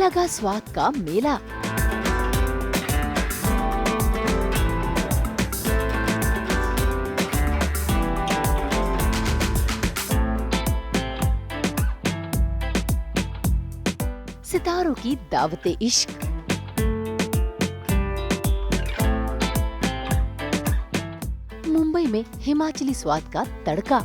लगा स्वाद का मेला। सितारों की दावते इश्क, मुंबई में हिमाचली स्वाद का तड़का,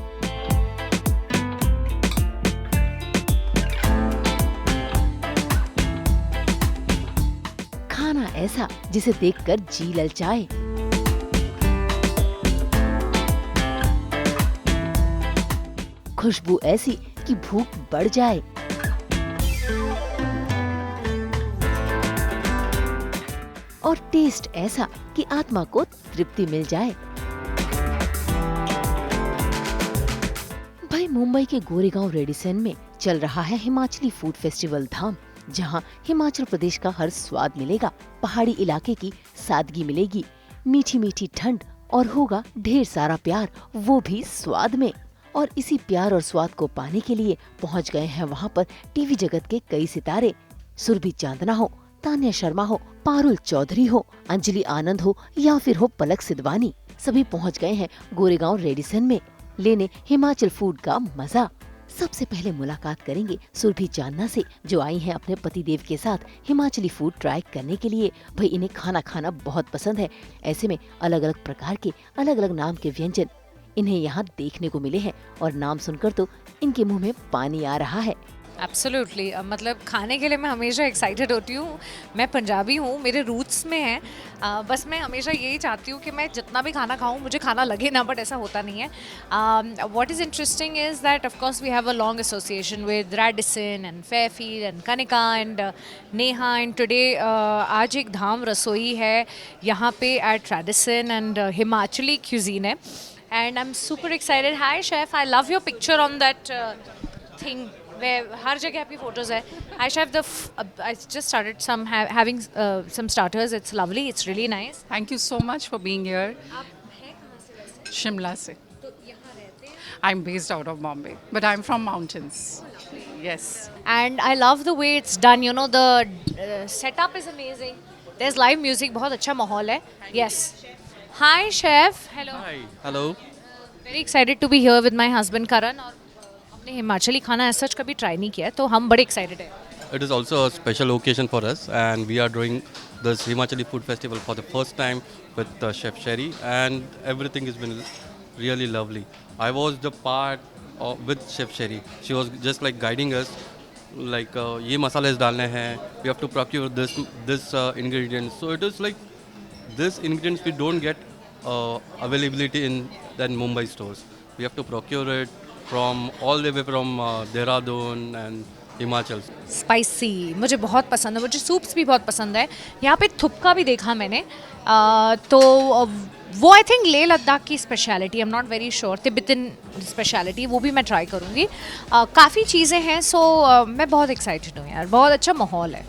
खाना ऐसा जिसे देखकर जी ललचाए, खुशबू ऐसी कि भूख बढ़ जाए, और टेस्ट ऐसा कि आत्मा को तृप्ति मिल जाए। भाई मुंबई के गोरेगांव रेडिसन में चल रहा है हिमाचली फूड फेस्टिवल धाम, जहां हिमाचल प्रदेश का हर स्वाद मिलेगा, पहाड़ी इलाके की सादगी मिलेगी, मीठी मीठी ठंड और होगा ढेर सारा प्यार, वो भी स्वाद में। और इसी प्यार और स्वाद को पाने के लिए पहुंच गए हैं वहां पर टीवी जगत के कई सितारे। सुरभि चांदना हो, तान्या शर्मा हो, पारुल चौधरी हो, अंजलि आनंद हो या फिर हो पलक सिद्धवानी, सभी पहुंच गए हैं गोरेगांव रेडिसन में लेने हिमाचल फूड का मजा। सबसे पहले मुलाकात करेंगे सुरभि चांदना से, जो आई हैं अपने पतिदेव के साथ हिमाचली फूड ट्राई करने के लिए। भाई इन्हें खाना खाना बहुत पसंद है, ऐसे में अलग अलग प्रकार के अलग अलग नाम के व्यंजन इन्हें यहाँ देखने को मिले हैं और नाम सुनकर तो इनके मुंह में पानी आ रहा है। एब्सोल्युटली, मतलब खाने के लिए मैं हमेशा एक्साइटेड होती हूँ। मैं पंजाबी हूँ, मेरे रूट्स में है, बस मैं हमेशा यही चाहती हूँ कि मैं जितना भी खाना खाऊँ मुझे खाना लगे ना, बट ऐसा होता नहीं है। What is interesting is that of course we have a long association with Radisson and Fairfield and Kanika and Neha and today आज एक धाम रसोई है यहाँ पे at Radisson and Himachali cuisine है and I am super excited. Hi chef, I love your picture on that thing where हर जगह आपकी फोटोज है। Hi chef, I just started having some starters. It's lovely. It's really nice. Thank you so much for being here. आप हैं कहाँ से वैसे? Shimla se. तो यहाँ रहते हैं? I'm based out of Bombay, but I'm from mountains. Yes. And I love the way it's done. You know the setup is amazing. There's live music. बहुत अच्छा माहौल है. Yes. Hi chef. Hello. Hi. Hello. Very excited to be here with my husband Karan. और हमने हिमाचली खाना ऐसा कभी try नहीं किया है, तो हम बड़े एक्साइटेड हैं। It is also a special occasion for us, and we are doing this Himachali Food Festival for the first time with Chef Sherry, and everything has been really lovely. I was the part with Chef Sherry. She was just like guiding us, like ये मसाले डालने हैं, we have to procure this ingredients. So it is like this ingredients we don't get availability in Mumbai stores. We have to procure it from all the way from Dehradun and Himachal. Spicy मुझे बहुत पसंद है, मुझे soups भी बहुत पसंद है। यहाँ पे थुपका भी देखा मैंने, तो वो आई थिंक लेह लद्दाख की speciality, I am not very sure, Tibetan speciality, वो भी मैं ट्राई करूँगी। काफ़ी चीज़ें हैं, सो मैं बहुत एक्साइटेड हूँ यार, बहुत अच्छा माहौल है।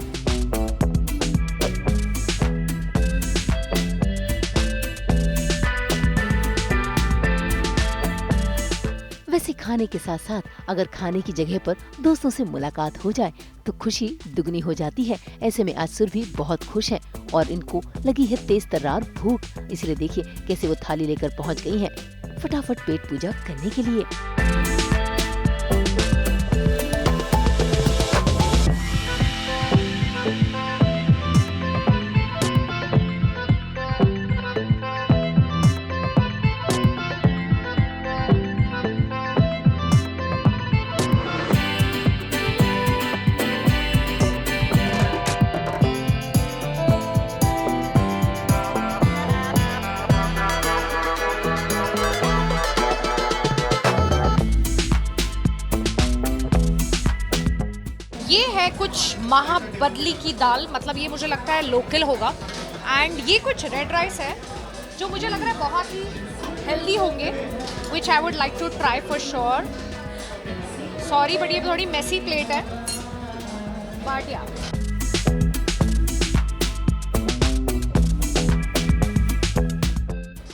वैसे खाने के साथ साथ अगर खाने की जगह पर दोस्तों से मुलाकात हो जाए तो खुशी दुगनी हो जाती है। ऐसे में आज सुरभि बहुत खुश है और इनको लगी है तेज तर्रार भूख, इसलिए देखिए कैसे वो थाली लेकर पहुंच गई हैं फटाफट पेट पूजा करने के लिए। ये है कुछ महाबदली की दाल, मतलब ये मुझे लगता है लोकल होगा। एंड ये कुछ रेड राइस है जो मुझे लग रहा है बहुत ही हेल्दी होंगे, which I would like to try for sure. Sorry but ये थोड़ी मेसी प्लेट है, बट या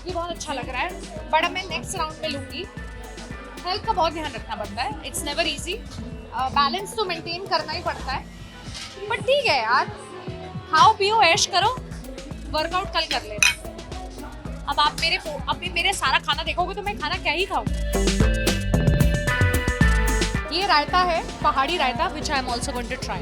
ये बहुत अच्छा लग रहा है। बट अब मैं नेक्स्ट राउंड में लूँगी। हेल्थ का बहुत ध्यान रखना पड़ता है, इट्स नेवर ईजी, बैलेंस तो मेंटेन करना ही पड़ता है। पर ठीक है यार, खाओ पियो ऐश करो, वर्कआउट कल कर लेना। अब आप मेरे सारा खाना देखोगे तो मैं खाना क्या ही खाऊं। ये रायता है, पहाड़ी रायता, which I am also going to try.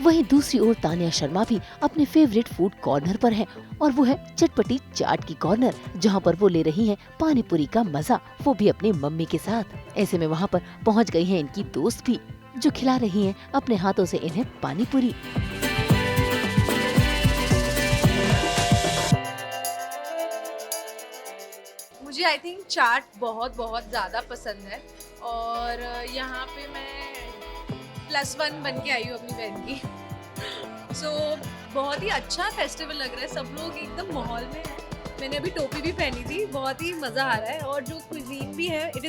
वहीं दूसरी ओर तानिया शर्मा भी अपने फेवरेट फूड कॉर्नर पर है और वो है चटपटी चाट की कॉर्नर, जहां पर वो ले रही हैं पानी पूरी का मजा, वो भी अपनी मम्मी के साथ। ऐसे में वहां पर पहुंच गई हैं इनकी दोस्त भी, जो खिला रही हैं अपने हाथों से इन्हें पानी पूरी। मुझे आई थिंक चाट बहुत बहुत ज़्यादा पसंद है और यहाँ पे मैं +1 बन के आई हूँ अपनी बहन की। सो बहुत ही अच्छा फेस्टिवल लग रहा है, सब लोग एकदम माहौल में हैं। मैंने अभी टोपी भी पहनी थी, बहुत ही मज़ा आ रहा है और जो क्विजीन भी है it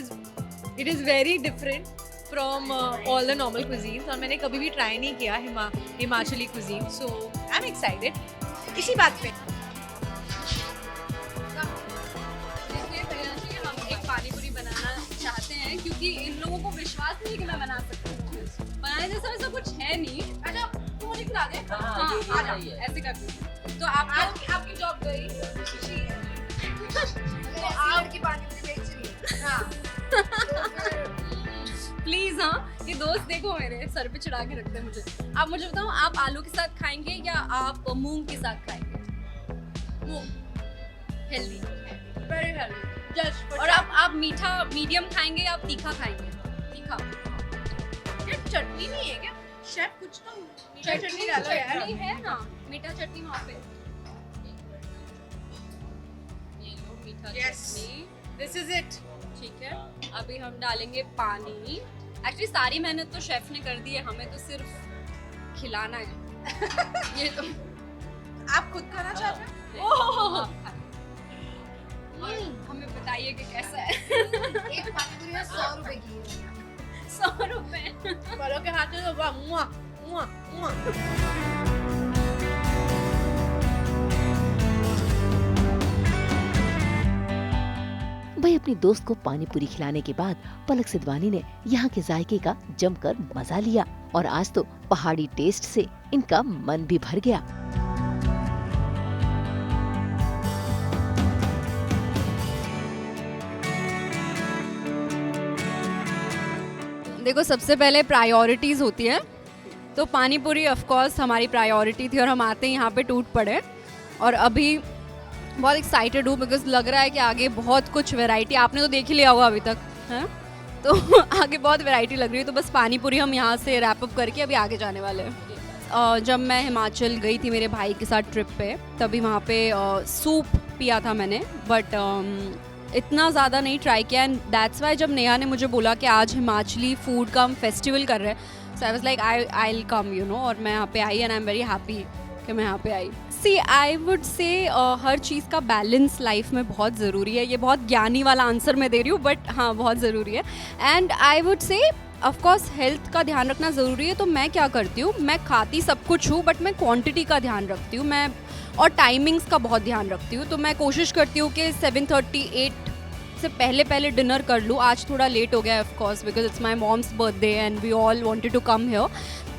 is very different from all the normal cuisines और मैंने कभी भी ट्राई नहीं किया Himachali cuisine. So I am excited इसी बात पे। हम एक पानी पूरी बनाना चाहते हैं क्योंकि इन लोगों को विश्वास नहीं है कि मैं बना सकती हूँ। बनाने जैसा वैसा कुछ है नहीं। अच्छा तू मुझे खिला दे। हाँ आ जाओ, ऐसे करती हूँ। तो आपकी जॉब गई। तो आपकी पानी पूरी बेच रही है। हाँ। प्लीज, हाँ ये दोस्त देखो मेरे सर पे चढ़ा के रखते हैं मुझे। आप मुझे बताओ, आप आलू के साथ खाएंगे या आप मूंग के साथ खाएंगे? मूंग हेल्दी, वेरी हेल्दी। और आप मीठा मीडियम खाएंगे या आप तीखा खाएंगे? तीखा। ये चटनी नहीं है क्या? शेफ कुछ तो मीठा चटनी डालो यार। चटनी है ना, मीठा चटनी वहाँ पे। ये लो मीठा चटनी, दिस इज इट। ठीक है। अभी हम डालेंगे पानी। एक्चुअली सारी मेहनत तो शेफ ने कर दी है, हमें तो सिर्फ खिलाना है। ये तो आप खुद खाना चाहते हो? ओह, हमें बताइए कि कैसा है। एक पानी पूरी 100 रुपए की है। 100 रुपए। बड़ों के हाथ में तो वाह मुआ मुआ मुआ। भाई अपनी दोस्त को पानी पूरी खिलाने के बाद पलक सिद्धवानी ने यहाँ के जायके का जमकर मजा लिया और आज तो पहाड़ी टेस्ट से इनका मन भी भर गया। देखो, सबसे पहले प्रायोरिटीज होती है, तो पानी पूरी ऑफ कोर्स हमारी प्रायोरिटी थी और हम आते ही यहाँ पे टूट पड़े और अभी बहुत एक्साइटेड हूँ बिकॉज लग रहा है कि आगे बहुत कुछ वैरायटी, आपने तो देख ही लिया होगा अभी तक, है तो आगे बहुत वैरायटी लग रही है। तो बस पानी पूरी हम यहाँ से रैप अप करके अभी आगे जाने वाले हैं। जब मैं हिमाचल गई थी मेरे भाई के साथ ट्रिप पे, तभी वहाँ पे सूप पिया था मैंने, बट इतना ज़्यादा नहीं ट्राई किया एंड दैट्स वाई जब नेहा ने मुझे बोला कि आज हिमाचली फूड का हम फेस्टिवल कर रहे हैं, so I was like I will come you know, और मैं यहाँ पे I and I am very happy कि मैं यहाँ पे आई। सी आई वुड से हर चीज़ का बैलेंस लाइफ में बहुत ज़रूरी है। ये बहुत ज्ञानी वाला आंसर मैं दे रही हूँ, बट हाँ बहुत ज़रूरी है। And I would say of course health का ध्यान रखना ज़रूरी है। तो मैं क्या करती हूँ, मैं खाती सब कुछ हूँ बट मैं क्वांटिटी का ध्यान रखती हूँ, मैं और टाइमिंग्स का बहुत ध्यान रखती हूँ। तो मैं कोशिश करती हूँ कि 7:38 से पहले डिनर कर लूँ। आज थोड़ा लेट हो गया of course because it's my mom's birthday and we all wanted to come here,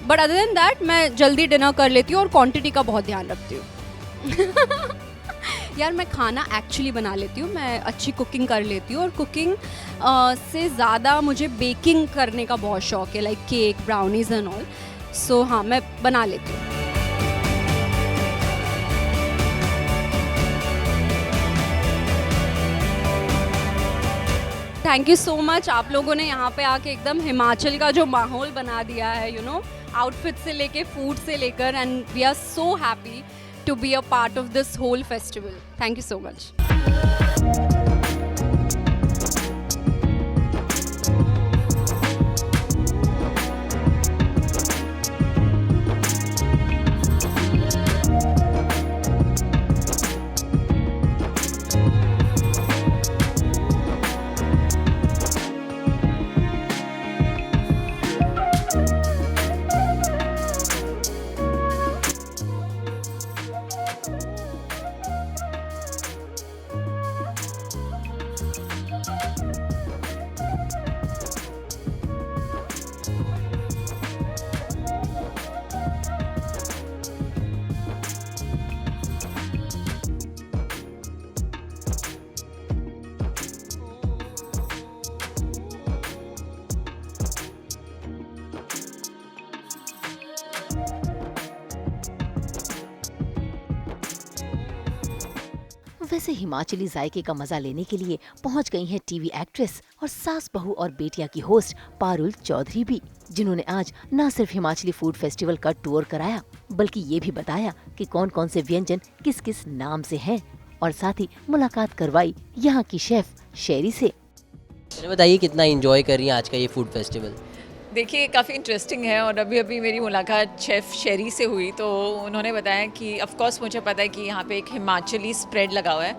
but other than that मैं जल्दी डिनर कर लेती हूँ और क्वांटिटी का बहुत ध्यान रखती हूँ। यार मैं खाना एक्चुअली बना लेती हूँ, मैं अच्छी कुकिंग कर लेती हूँ और कुकिंग से ज़्यादा मुझे बेकिंग करने का बहुत शौक है, like cake, brownies and all. So हाँ मैं बना लेती हूँ। थैंक यू सो मच, आप लोगों ने यहाँ पे आके एकदम हिमाचल का जो माहौल बना दिया है, यू नो, आउटफिट से लेके फूड से लेकर, and we are so happy to be a part of this whole festival. Thank you so much. वैसे हिमाचली जायके का मजा लेने के लिए पहुंच गई हैं टीवी एक्ट्रेस और सास बहू और बेटिया की होस्ट पारुल चौधरी भी, जिन्होंने आज न सिर्फ हिमाचली फूड फेस्टिवल का टूर कराया बल्कि ये भी बताया कि कौन कौन से व्यंजन किस किस नाम से हैं और साथ ही मुलाकात करवाई यहाँ की शेफ शेरी से। चलिए बताइए कितना एंजॉय कर रही हैं आज का ये फूड फेस्टिवल? देखिए काफ़ी इंटरेस्टिंग है और अभी अभी मेरी मुलाकात शेफ़ शेरी से हुई तो उन्होंने बताया कि ऑफ कोर्स मुझे पता है कि यहाँ पे एक हिमाचली स्प्रेड लगा हुआ है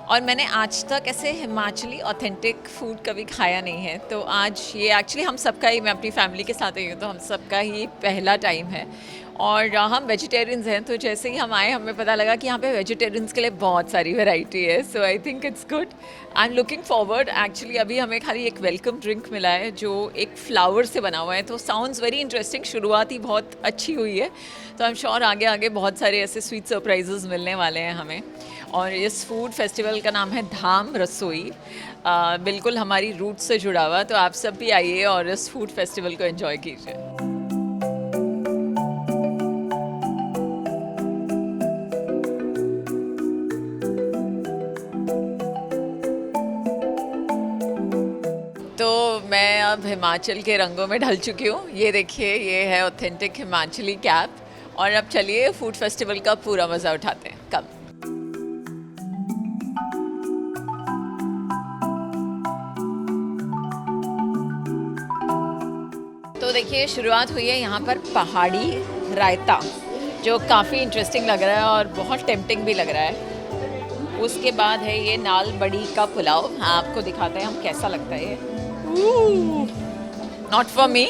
और मैंने आज तक ऐसे हिमाचली ऑथेंटिक फूड कभी खाया नहीं है। तो आज ये एक्चुअली हम सबका ही, मैं अपनी फैमिली के साथ आई हूँ तो हम सबका ही पहला टाइम है और हम वेजिटेरियंस हैं। तो जैसे ही हम आए हमें पता लगा कि यहाँ पे वेजिटेरियंस के लिए बहुत सारी वैरायटी है। So I think it's good, I am looking forward. Actually अभी हमें खाली एक वेलकम ड्रिंक मिला है जो एक फ्लावर से बना हुआ है, तो साउंड्स वेरी इंटरेस्टिंग। शुरुआत ही बहुत अच्छी हुई है, तो आई एम श्योर आगे आगे बहुत सारे ऐसे स्वीट सरप्राइजेस मिलने वाले हैं हमें। और इस फूड फेस्टिवल का नाम है धाम रसोई, बिल्कुल हमारी रूट से जुड़ा हुआ। तो आप सब भी आइए और इस फूड फेस्टिवल को एंजॉय कीजिए। तो मैं अब हिमाचल के रंगों में ढल चुकी हूँ। ये देखिए, ये है ऑथेंटिक हिमाचली कैप। और अब चलिए फूड फेस्टिवल का पूरा मज़ा उठाते हैं। कब तो देखिए शुरुआत हुई है यहाँ पर पहाड़ी रायता, जो काफ़ी इंटरेस्टिंग लग रहा है और बहुत टेम्पटिंग भी लग रहा है। उसके बाद है ये नाल बड़ी का पुलाव। आपको दिखाते हैं हम कैसा लगता है ये। Not for me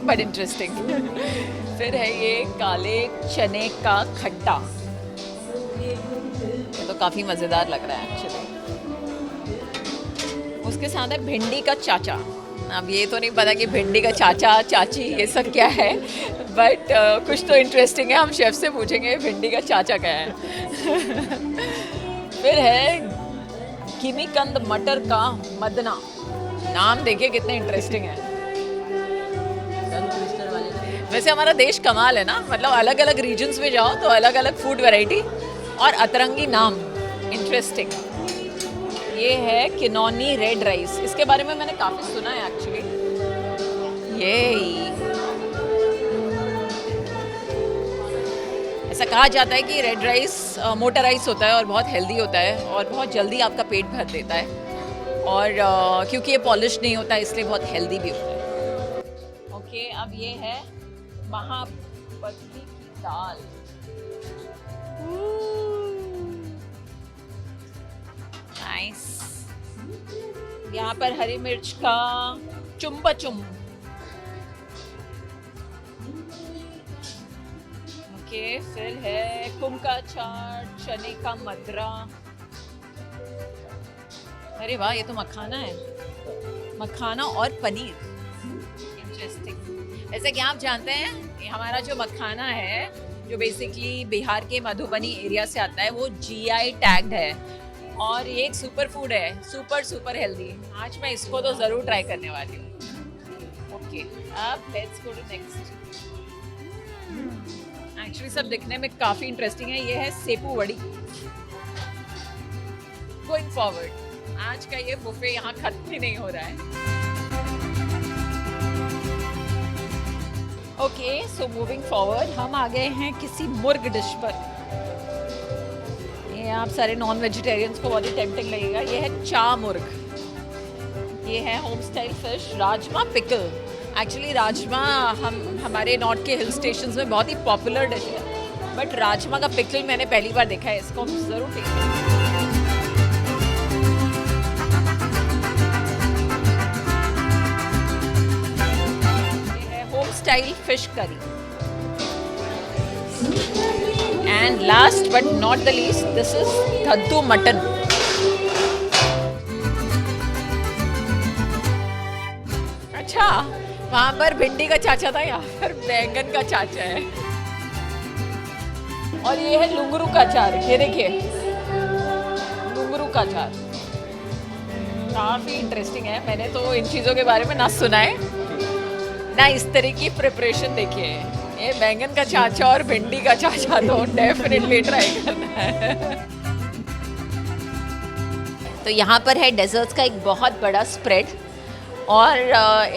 but interesting. फिर है ये काले चने का खट्टा, ये तो काफ़ी मज़ेदार लग रहा है एक्चुअली। उसके साथ है भिंडी का चाचा। अब ये तो नहीं पता कि भिंडी का चाचा चाची ये सब क्या है, बट कुछ तो इंटरेस्टिंग है। हम शेफ़ से पूछेंगे भिंडी का चाचा क्या है। फिर है किमीकंद मटर का मदना। नाम देखिए कितने इंटरेस्टिंग है। वैसे हमारा देश कमाल है ना, मतलब अलग अलग रीजन्स में जाओ तो अलग अलग फूड वैरायटी और अतरंगी नाम, इंटरेस्टिंग। ये है किनौनी रेड राइस। इसके बारे में मैंने काफ़ी सुना है एक्चुअली। ये ऐसा कहा जाता है कि रेड राइस मोटा राइस होता है और बहुत हेल्दी होता है और बहुत जल्दी आपका पेट भर देता है। और क्योंकि ये पॉलिश नहीं होता है इसलिए बहुत हेल्दी भी होता है। ओके, अब ये है महापत्ती की दाल। नाइस। यहाँ पर हरी मिर्च का चुम्बा चुम। ओके, फिर है कुमका चाट, चने का मदरा। अरे वाह, ये तो मखाना है, मखाना और पनीर। इंटरेस्टिंग। जैसे कि आप जानते हैं ये हमारा जो मखाना है, जो बेसिकली बिहार के मधुबनी एरिया से आता है, वो GI टैग्ड है और ये एक सुपर फूड है, सुपर सुपर हेल्दी। आज मैं इसको तो ज़रूर ट्राई करने वाली हूँ। ओके, अब let's go to next. Actually सब दिखने में काफ़ी इंटरेस्टिंग है। ये है सेपू वड़ी। गोइंग फॉरवर्ड, आज का ये बुफे यहाँ खत्म ही नहीं हो रहा है। ओके, सो मूविंग फॉरवर्ड हम आ गए हैं किसी मुर्ग डिश पर। ये आप सारे नॉन वेजिटेरियंस को बहुत ही टेम्पटिंग लगेगा। ये है चा मुर्ग। ये है home style fish, rajma pickle. Actually rajma हमारे नॉर्थ के हिल स्टेशंस में बहुत ही पॉपुलर डिश है, बट राजमा का पिकल मैंने पहली बार देखा है। इसको हम ज़रूर taste. Style fish curry. And last but not the least, this is कद्दू मटन। अच्छा, वहां पर भिंडी का चाचा था, यहाँ पर बैंगन का चाचा है। और ये है लुंगरू का अचार। ये देखिए, लुंगरू का अचार काफी इंटरेस्टिंग है। मैंने तो इन चीजों के बारे में ना सुना है ना इस तरह की प्रिपरेशन। देखिए, ये बैंगन का चाचा और भिंडी का चाचा तो डेफिनेटली ट्राई करना है। तो यहाँ पर है डेजर्ट्स का एक बहुत बड़ा स्प्रेड, और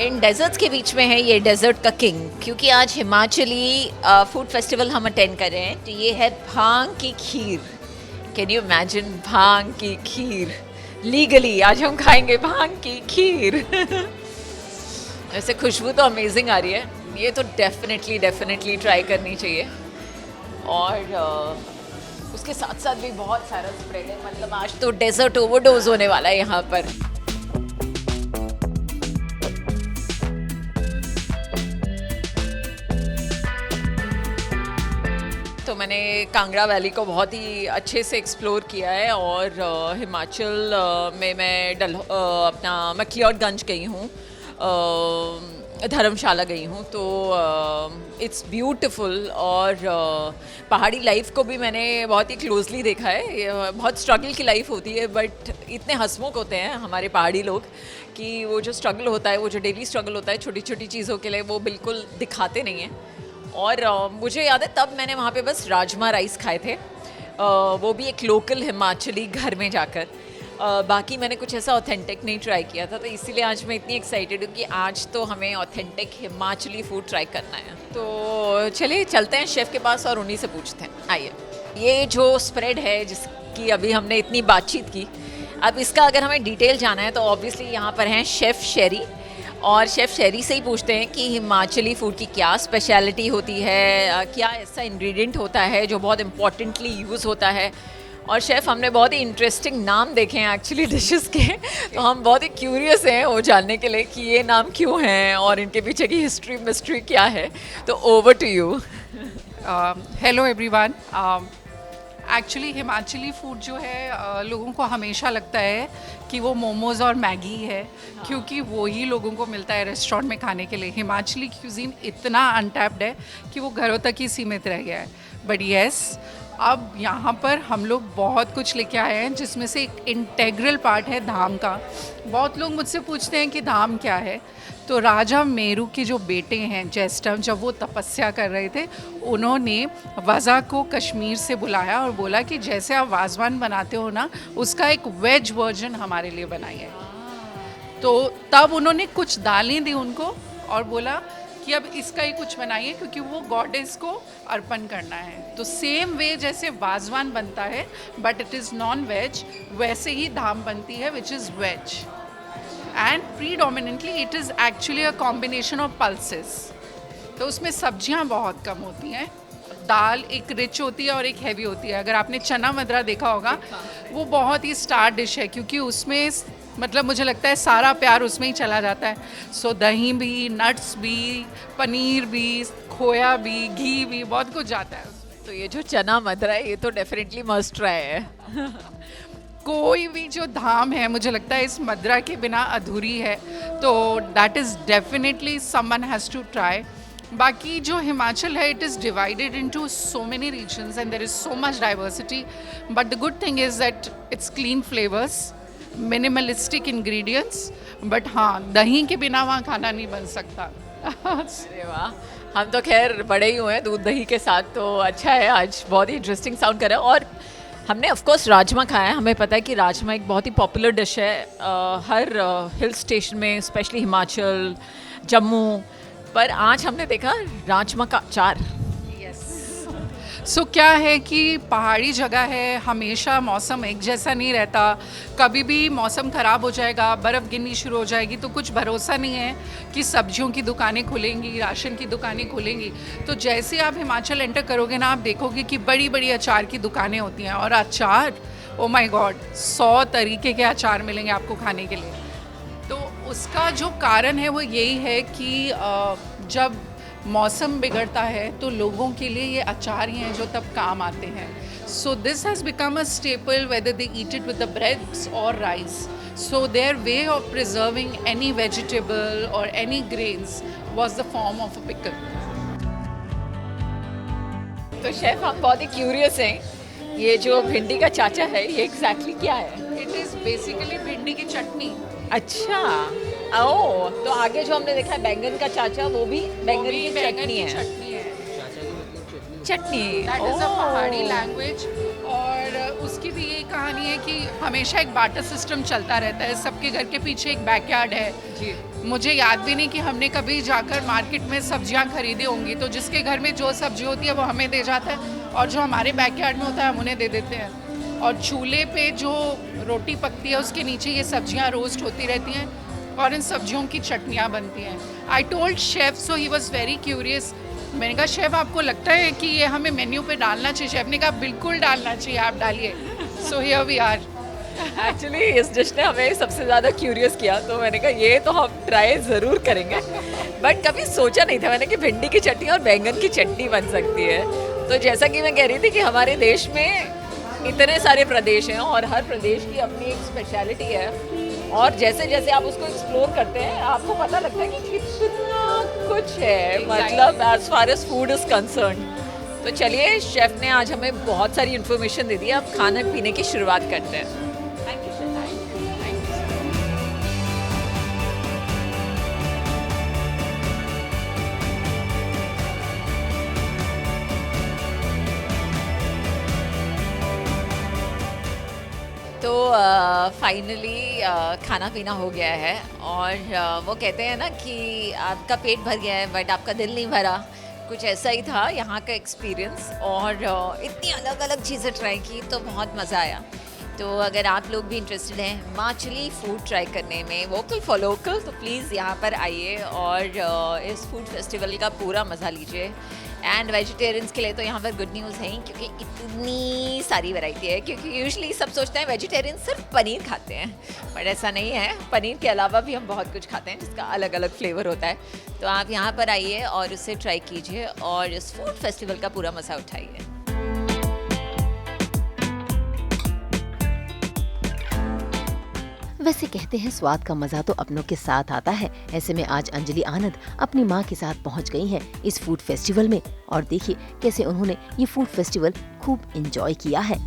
इन डेजर्ट्स के बीच में है ये डेजर्ट का किंग, क्योंकि आज हिमाचली फूड फेस्टिवल हम अटेंड कर रहे हैं। तो ये है भांग की खीर। कैन यू इमेजिन, भांग की खीर लीगली आज हम खाएंगे भांग की खीर। वैसे खुशबू तो अमेजिंग आ रही है, ये तो डेफिनेटली ट्राई करनी चाहिए। और उसके साथ साथ भी बहुत सारा स्प्रेड है, मतलब आज तो डेजर्ट ओवरडोज होने वाला है यहाँ पर। तो मैंने कांगड़ा वैली को बहुत ही अच्छे से एक्सप्लोर किया है, और हिमाचल में मैं अपना मैक्लियोडगंज गई हूँ, धर्मशाला गई हूँ। तो इट्स ब्यूटीफुल, और पहाड़ी लाइफ को भी मैंने बहुत ही क्लोजली देखा है। बहुत स्ट्रगल की लाइफ होती है, बट इतने हंसमुख होते हैं हमारे पहाड़ी लोग कि वो जो स्ट्रगल होता है, वो जो डेली स्ट्रगल होता है छोटी छोटी चीज़ों के लिए, वो बिल्कुल दिखाते नहीं हैं। और मुझे याद है तब मैंने वहाँ पे बस राजमा राइस खाए थे, वो भी एक लोकल हिमाचली घर में जाकर। बाकी मैंने कुछ ऐसा ऑथेंटिक नहीं ट्राई किया था, तो इसीलिए आज मैं इतनी एक्साइटेड हूँ कि आज तो हमें ऑथेंटिक हिमाचली फूड ट्राई करना है। तो चलिए चलते हैं शेफ़ के पास और उन्हीं से पूछते हैं। आइए, ये जो स्प्रेड है जिसकी अभी हमने इतनी बातचीत की, अब इसका अगर हमें डिटेल जाना है तो ऑब्वियसली यहाँ पर हैं शेफ़ शेरी, और शेफ़ शेरी से ही पूछते हैं कि हिमाचली फूड की क्या स्पेशलिटी होती है, क्या ऐसा इंग्रेडिएंट होता है जो बहुत इम्पॉर्टेंटली यूज़ होता है। और शेफ़, हमने बहुत ही इंटरेस्टिंग नाम देखे हैं एक्चुअली डिशेस के, तो हम बहुत ही क्यूरियस हैं वो जानने के लिए कि ये नाम क्यों हैं और इनके पीछे की हिस्ट्री मिस्ट्री क्या है। तो over to you. Hello everyone. Actually Himachali food जो है लोगों को हमेशा लगता है कि वो मोमोज़ और मैगी है, क्योंकि वो ही लोगों को मिलता है रेस्टोरेंट में खाने के लिए। हिमाचली क्यूजीन इतना अनटैप्ड है कि वो घरों तक ही सीमित रह गया है। बट येस, अब यहाँ पर हम लोग बहुत कुछ लेके आए हैं, जिसमें से एक इंटेग्रल पार्ट है धाम का। बहुत लोग मुझसे पूछते हैं कि धाम क्या है। तो राजा मेरू के जो बेटे हैं जेस्टम, जब वो तपस्या कर रहे थे, उन्होंने वज़ा को कश्मीर से बुलाया और बोला कि जैसे आप वाजवान बनाते हो ना, उसका एक वेज वर्जन हमारे लिए बनाइए। तो तब उन्होंने कुछ दालें दी उनको और बोला कि अब इसका ही कुछ बनाइए, क्योंकि वो गॉडेस को अर्पण करना है। तो सेम वे जैसे वाजवान बनता है but it is non veg, वैसे ही धाम बनती है which is veg, and predominantly it is actually a combination of pulses. तो उसमें सब्जियां बहुत कम होती हैं, दाल एक रिच होती है और एक हैवी होती है। अगर आपने चना मदरा देखा होगा, वो बहुत ही स्टार डिश है, क्योंकि उसमें मतलब मुझे लगता है सारा प्यार उसमें ही चला जाता है। सो दही भी, नट्स भी, पनीर भी, खोया भी, घी भी, बहुत कुछ जाता है उसमें। तो ये जो चना मदरा है, ये तो डेफिनेटली मस्ट ट्राई है। कोई भी जो धाम है, मुझे लगता है इस मदरा के बिना अधूरी है, तो that is definitely someone has to try. बाकी जो हिमाचल है, it is divided into so many regions and there is so much diversity, but the good thing is that it's clean flavours, minimalistic ingredients. But हाँ, दही के बिना वहाँ खाना नहीं बन सकता। अरे वाह, हम तो खैर बड़े ही हुए हैं दूध दही के साथ, तो अच्छा है, आज बहुत ही इंटरेस्टिंग साउंड कर रहा है। और हमने ऑफ कोर्स राजमा खाया है, हमें पता है कि राजमा एक बहुत ही पॉपुलर डिश है हर हिल स्टेशन में, स्पेशली हिमाचल, जम्मू। पर आज हमने देखा राजमा का अचार। सो क्या है कि पहाड़ी जगह है, हमेशा मौसम एक जैसा नहीं रहता, कभी भी मौसम ख़राब हो जाएगा, बर्फ़ गिरनी शुरू हो जाएगी, तो कुछ भरोसा नहीं है कि सब्जियों की दुकानें खुलेंगी, राशन की दुकानें खुलेंगी। तो जैसे आप हिमाचल एंटर करोगे ना, आप देखोगे कि बड़ी बड़ी अचार की दुकानें होती हैं, और अचार, ओ माय गॉड, 100 तरीके के अचार मिलेंगे आपको खाने के लिए। तो उसका जो कारण है वो यही है कि जब मौसम बिगड़ता है तो लोगों के लिए ये अचार ही हैं जो तब काम आते हैं। So this has become a staple whether they eat it with the breads और rice. So their way of preserving any vegetable और any grains was the form of a pickle. तो शेफ, हम बहुत ही क्यूरियस हैं, ये जो भिंडी का चाचा है, ये एग्जैक्टली क्या है? इट इज़ बेसिकली भिंडी की चटनी। अच्छा, ओ, तो आगे जो हमने देखा है बैंगन का चाचा, वो भी बैंगन की चटनी है। चटनी, दैट इज़ अ पहाड़ी लैंग्वेज, और उसकी भी यही कहा कहानी है कि हमेशा एक बाटर सिस्टम चलता रहता है, सबके घर के पीछे एक बैकयार्ड है जी। मुझे याद भी नहीं कि हमने कभी जाकर मार्केट में सब्जियां खरीदी होंगी, तो जिसके घर में जो सब्जी होती है वो हमें दे जाता है और जो हमारे बैकयार्ड में होता है हम उन्हें दे देते हैं। और चूल्हे पे जो रोटी पकती है उसके नीचे ये सब्जियां रोस्ट होती रहती हैं और इन सब्जियों की चटनियाँ बनती हैं। I told chef, so he was very curious. मैंने कहा शेफ आपको लगता है कि ये हमें मेन्यू पे डालना चाहिए? शेफ ने कहा बिल्कुल डालना चाहिए, आप डालिए। So here we are. Actually इस डिश ने हमें सबसे ज़्यादा क्यूरियस किया, तो मैंने कहा ये तो हम ट्राई ज़रूर करेंगे, बट कभी सोचा नहीं था मैंने कि भिंडी की चटनी और बैंगन की चटनी बन सकती है। तो जैसा कि मैं कह रही थी कि हमारे देश में इतने सारे प्रदेश हैं और हर प्रदेश की अपनी एक स्पेशलिटी है, और जैसे जैसे आप उसको एक्सप्लोर करते हैं आपको पता लगता है कि कितना कुछ है, मतलब as far as food is concern. तो चलिए, शेफ़ ने आज हमें बहुत सारी इन्फॉर्मेशन दे दी, अब खाने पीने की शुरुआत करते हैं। Thank you chef. तो फाइनली खाना पीना हो गया है, और वो कहते हैं ना कि आपका पेट भर गया है बट आपका दिल नहीं भरा, कुछ ऐसा ही था यहाँ का एक्सपीरियंस। और इतनी अलग अलग चीज़ें ट्राई की तो बहुत मज़ा आया। तो अगर आप लोग भी इंटरेस्टेड हैं हिमाचली फूड ट्राई करने में, वोकल फॉर लोकल, तो प्लीज़ यहाँ पर आइए और इस फूड फेस्टिवल का पूरा मज़ा लीजिए। एंड वेजिटेरियंस के लिए तो यहाँ पर गुड न्यूज़ है ही, क्योंकि इतनी सारी वैरायटी है। क्योंकि यूजुअली सब सोचते हैं वेजिटेरियन सिर्फ पनीर खाते हैं, बट ऐसा नहीं है। पनीर के अलावा भी हम बहुत कुछ खाते हैं जिसका अलग अलग फ्लेवर होता है। तो आप यहाँ पर आइए और उसे ट्राई कीजिए और इस फूड फेस्टिवल का पूरा मज़ा उठाइए। वैसे कहते हैं स्वाद का मजा तो अपनों के साथ आता है। ऐसे में आज अंजलि आनंद अपनी मां के साथ पहुंच गई हैं इस फूड फेस्टिवल में, और देखिए कैसे उन्होंने ये फूड फेस्टिवल खूब एंजॉय किया है।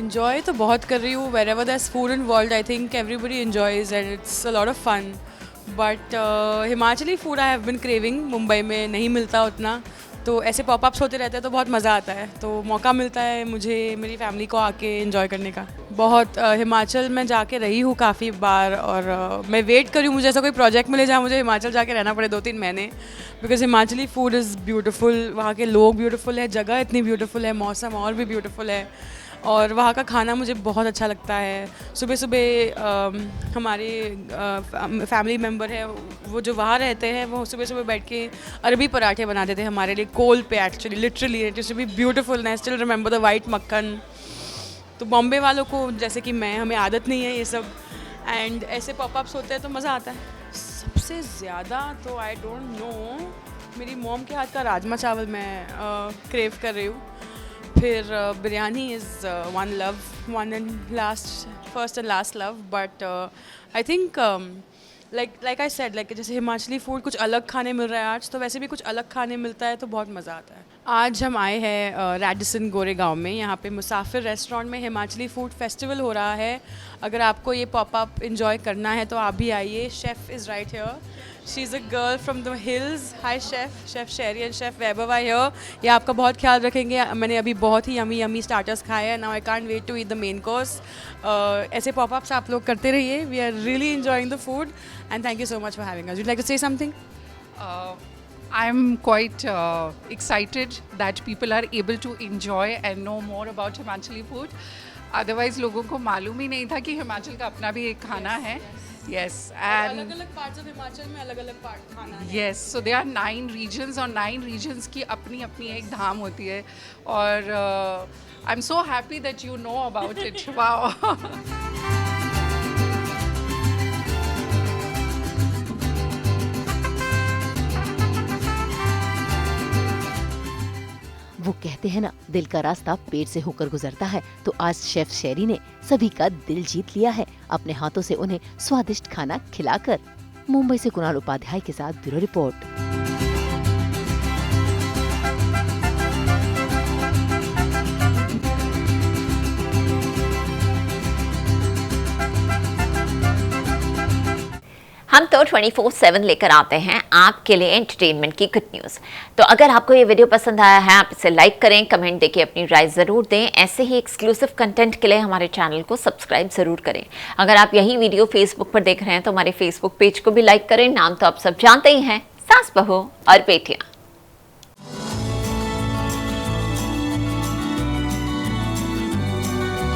Enjoy तो बहुत कर रही हूँ। wherever there's food involved, I think everybody enjoys and it's a lot of fun. But Himachali food I have been craving, Mumbai में नहीं मिलता उतना, तो ऐसे पॉपअप्स होते रहते हैं तो बहुत मज़ा आता है। तो मौका मिलता है मुझे मेरी फैमिली को आके एंजॉय करने का। बहुत हिमाचल में जाके रही हूँ काफ़ी बार, और मैं वेट करी हूँ मुझे ऐसा कोई प्रोजेक्ट मिले जहाँ मुझे हिमाचल जाके रहना पड़े 2-3 महीने, because Himachali food is beautiful. वहाँ के लोग ब्यूटीफुल है, जगह इतनी ब्यूटीफुल है, मौसम और भी ब्यूटीफुल है, और वहाँ का खाना मुझे बहुत अच्छा लगता है। सुबह सुबह हमारे फैमिली मेम्बर है वो जो वहाँ रहते हैं, वो सुबह सुबह बैठ के अरबी पराठे बनाते थे हमारे लिए कोल पे, actually literally it is to be beautiful. I still remember the white मक्खन। तो बॉम्बे वालों को जैसे कि मैं, हमें आदत नहीं है ये सब, एंड ऐसे पॉपअप्स होते हैं तो मज़ा आता है। सबसे ज़्यादा तो आई डोंट नो, मेरी मॉम के हाथ का राजमा चावल मैं क्रेव कर रही हूँ। फिर biryani is first and last love, but I think like I said, like जैसे हिमाचली फूड कुछ अलग खाने मिल रहा है आज, तो वैसे भी कुछ अलग खाने मिलता है तो बहुत मज़ा आता है। आज हम आए हैं रैडिसन गोरेगांव में, यहाँ पे मुसाफिर रेस्टोरेंट में हिमाचली फूड फेस्टिवल हो रहा है। अगर आपको ये पॉपअप इन्जॉय करना है तो आप भी आइए। Chef is right here, she is a girl from the hills. Hi chef Sherry and chef Vaibhav are here. ये आपका बहुत ख्याल रखेंगे। मैंने अभी बहुत ही यमी स्टार्टर्स खाए हैं। Now I can't wait to eat the main course. ऐसे पॉपअप्स आप लोग करते रहिए। We are really enjoying the food and thank you so much for having us. You'd like to say something? I'm quite excited that people are able to enjoy and know more about Himachali food. Otherwise लोगों को मालूम ही नहीं था कि हिमाचल का अपना भी एक खाना है। Yes, and अलग-अलग पार्ट्स ऑफ हिमाचल में अलग-अलग पार्ट खाना है। yes, so there are 9 regions और 9 regions की अपनी अपनी एक धाम होती है, और I'm so happy that you know about it. Wow. वो कहते हैं ना, दिल का रास्ता पेट से होकर गुजरता है। तो आज शेफ शेरी ने सभी का दिल जीत लिया है अपने हाथों से उन्हें स्वादिष्ट खाना खिलाकर। मुंबई से कुणाल उपाध्याय के साथ ब्यूरो रिपोर्ट। हम तो 24/7 लेकर आते हैं आपके लिए एंटरटेनमेंट की गुड न्यूज़। तो अगर आपको ये वीडियो पसंद आया है, आप इसे लाइक करें, कमेंट देके अपनी राय ज़रूर दें। ऐसे ही एक्सक्लूसिव कंटेंट के लिए हमारे चैनल को सब्सक्राइब ज़रूर करें। अगर आप यही वीडियो फेसबुक पर देख रहे हैं तो हमारे फेसबुक पेज को भी लाइक करें। नाम तो आप सब जानते ही हैं, सास बहू और बेटियाँ।